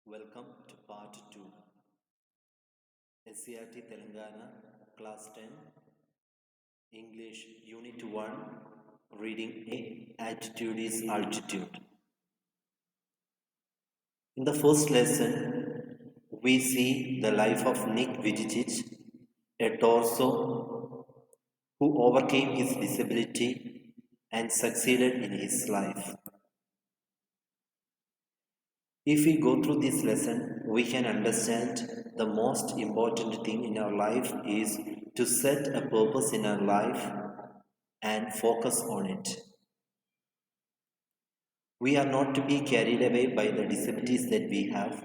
Welcome to part 2. SCERT Telangana, Class 10, English Unit 1, Reading A, Attitude is Altitude. In the first lesson, we see the life of Nick Vujicic, a torso who overcame his disability and succeeded in his life. If we go through this lesson, we can understand the most important thing in our life is to set a purpose in our life and focus on it. We are not to be carried away by the disabilities that we have,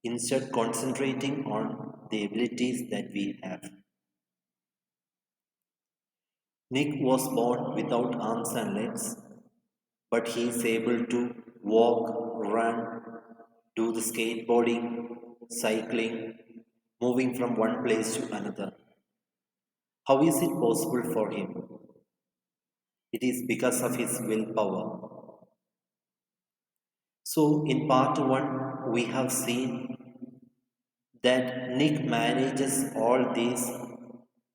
instead concentrating on the abilities that we have. Nick was born without arms and legs, but he is able to walk, run, do the skateboarding, cycling, moving from one place to another. How is it possible for him? It is because of his willpower. So, in part 1, we have seen that Nick manages all these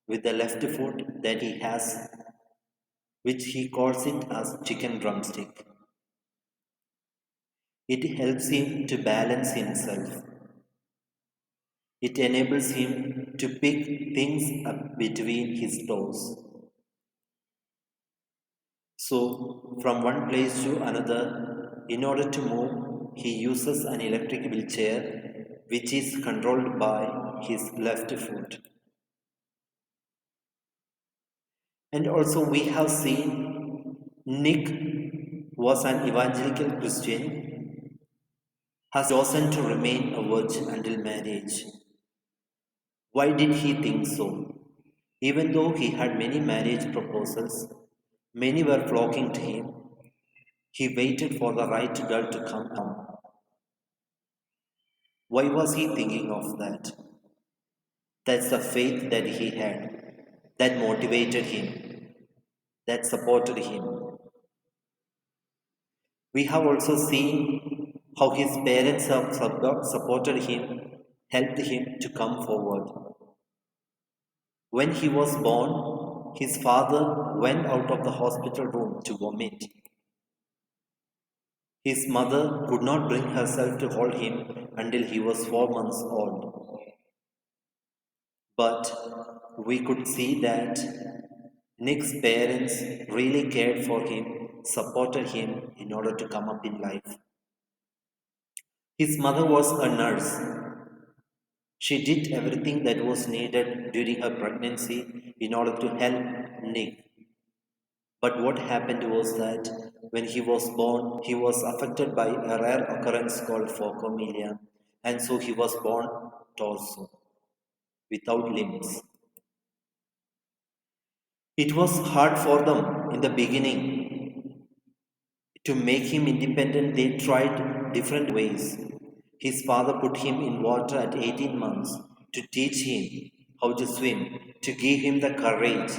with the left foot that he has, which he calls it as chicken drumstick. It helps him to balance himself. It enables him to pick things up between his toes. So, from one place to another, in order to move, he uses an electric wheelchair which is controlled by his left foot. And also, we have seen Nick was an evangelical Christian, has chosen to remain a virgin until marriage. Why did he think so? Even though he had many marriage proposals, many were flocking to him, he waited for the right girl to come. Why was he thinking of that? That's the faith that he had, that motivated him, that supported him. We have also seen how his parents have supported him, helped him to come forward. When he was born, his father went out of the hospital room to vomit. His mother could not bring herself to hold him until he was 4 months old. But we could see that Nick's parents really cared for him, supported him in order to come up in life. His mother was a nurse. She did everything that was needed during her pregnancy in order to help Nick. But what happened was that when he was born, he was affected by a rare occurrence called phocomelia, and so he was born torso, without limbs. It was hard for them in the beginning to make him independent. They tried different ways. His father put him in water at 18 months to teach him how to swim, to give him the courage.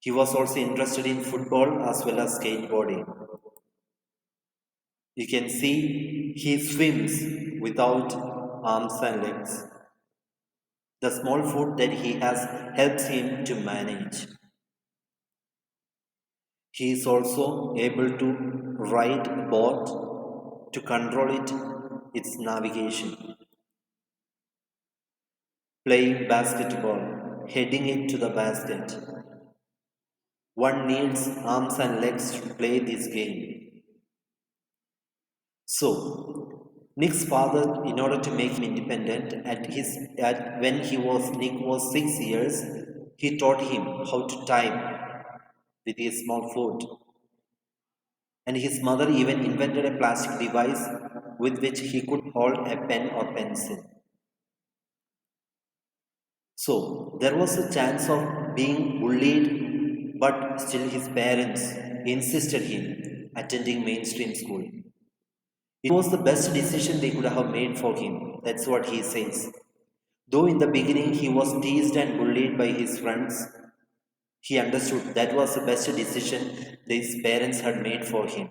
He was also interested in football as well as skateboarding. You can see he swims without arms and legs. The small foot that he has helps him to manage. He is also able to ride a boat to control its navigation. Playing basketball, heading it to the basket. One needs arms and legs to play this game. So, Nick's father, in order to make him independent, when Nick was 6 years, he taught him how to type with his small foot. And his mother even invented a plastic device with which he could hold a pen or pencil. So there was a chance of being bullied, but still his parents insisted him attending mainstream school. It was the best decision they could have made for him. That's what he says. Though in the beginning he was teased and bullied by his friends, he understood that was the best decision his parents had made for him.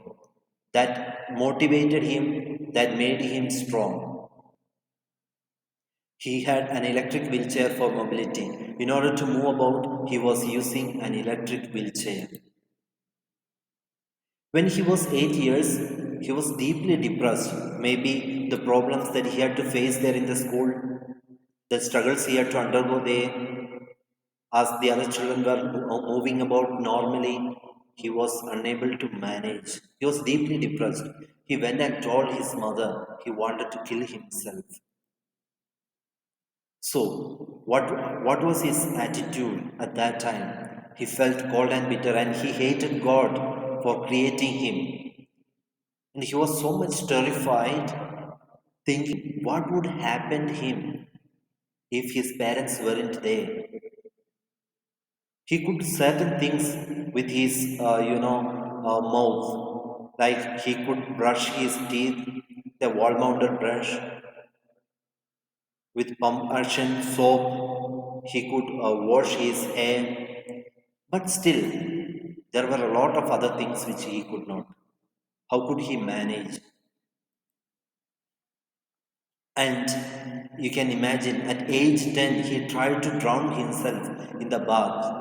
That motivated him that made him strong. He had an electric wheelchair for mobility. In order to move about, he was using an electric wheelchair. When he was 8 years, he was deeply depressed. Maybe the problems that he had to face there in the school, the struggles he had to undergo there, as the other children were moving about normally, he was unable to manage. He was deeply depressed. He went and told his mother he wanted to kill himself. So, what was his attitude at that time? He felt cold and bitter and he hated God for creating him. And he was so much terrified, thinking what would happen to him if his parents weren't there. He could certain things with his, mouth, like he could brush his teeth, the wall-mounted brush, with pump action soap. He could wash his hair, but still, there were a lot of other things which he could not. How could he manage? And you can imagine at age 10, he tried to drown himself in the bath.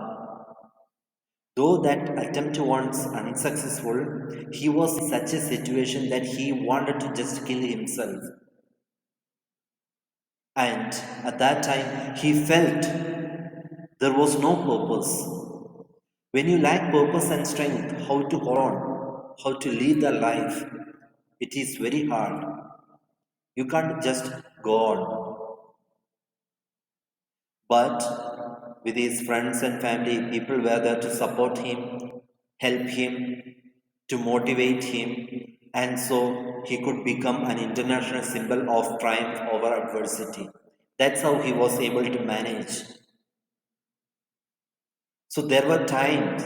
Though that attempt was unsuccessful, he was in such a situation that he wanted to just kill himself. And at that time, he felt there was no purpose. When you lack purpose and strength, how to hold on, how to lead the life, it is very hard. You can't just go on. But with his friends and family, people were there to support him, help him, to motivate him, and so he could become an international symbol of triumph over adversity. That's how he was able to manage. So there were times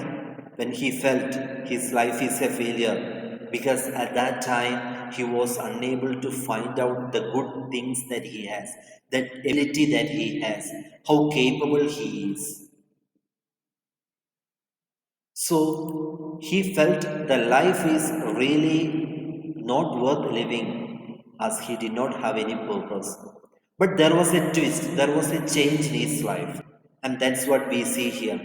when he felt his life is a failure because at that time he was unable to find out the good things that he has, that ability that he has, how capable he is. So he felt the life is really not worth living as he did not have any purpose. But there was a twist, there was a change in his life, and that's what we see here.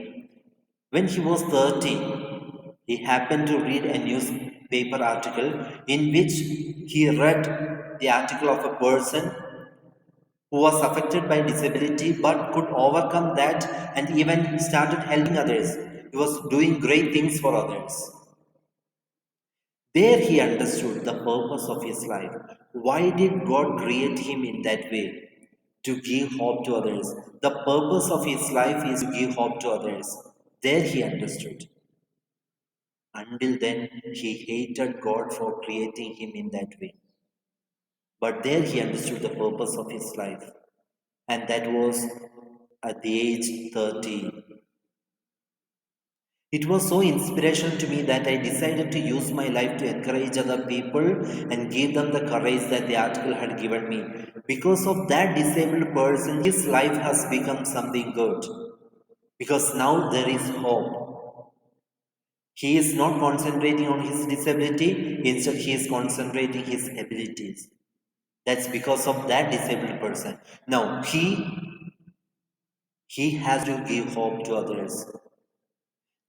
When he was 13, he happened to read a newspaper article in which he read the article of a person who was affected by disability but could overcome that and even started helping others. He was doing great things for others. There he understood the purpose of his life. Why did God create him in that way? To give hope to others. The purpose of his life is to give hope to others. There he understood. Until then, he hated God for creating him in that way. But there he understood the purpose of his life. And that was at the age 30. It was so inspirational to me that I decided to use my life to encourage other people and give them the courage that the article had given me. Because of that disabled person, his life has become something good. Because now there is hope. He is not concentrating on his disability, instead he is concentrating his abilities. That's because of that disabled person. Now he has to give hope to others.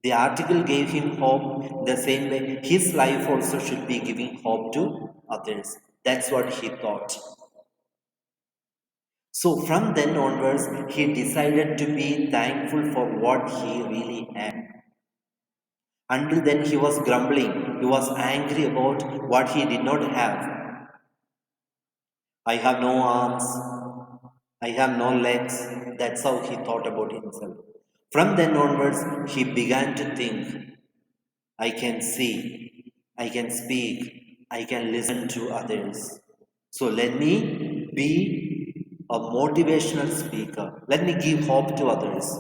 The article gave him hope the same way his life also should be giving hope to others. That's what he thought. So from then onwards, he decided to be thankful for what he really had. Until then, he was grumbling. He was angry about what he did not have. I have no arms. I have no legs. That's how he thought about himself. From then onwards, he began to think I can see, I can speak, I can listen to others. So let me be a motivational speaker. Let me give hope to others.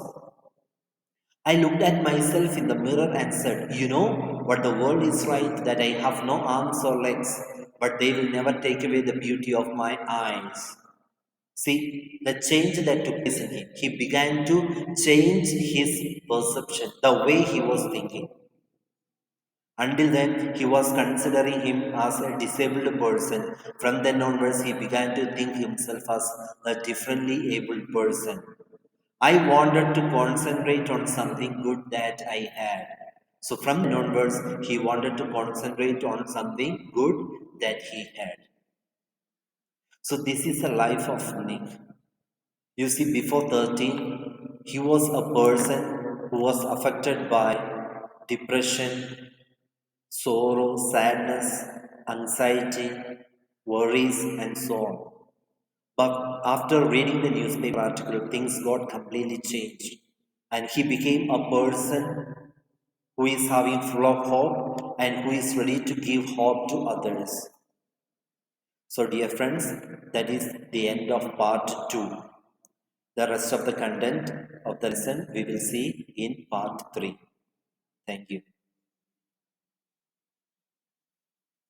I looked at myself in the mirror and said, you know what the world is right that I have no arms or legs, but they will never take away the beauty of my eyes. See, the change that took place in him, he began to change his perception, the way he was thinking. Until then, he was considering him as a disabled person. From then onwards, he began to think himself as a differently abled person. I wanted to concentrate on something good that I had. So from then onwards, he wanted to concentrate on something good that he had. So this is the life of Nick. You see, before 13, he was a person who was affected by depression, sorrow, sadness, anxiety, worries, and so on. But after reading the newspaper article, things got completely changed. And he became a person who is having full of hope and who is ready to give hope to others. So, dear friends, that is the end of part 2. The rest of the content of the lesson we will see in part 3. Thank you.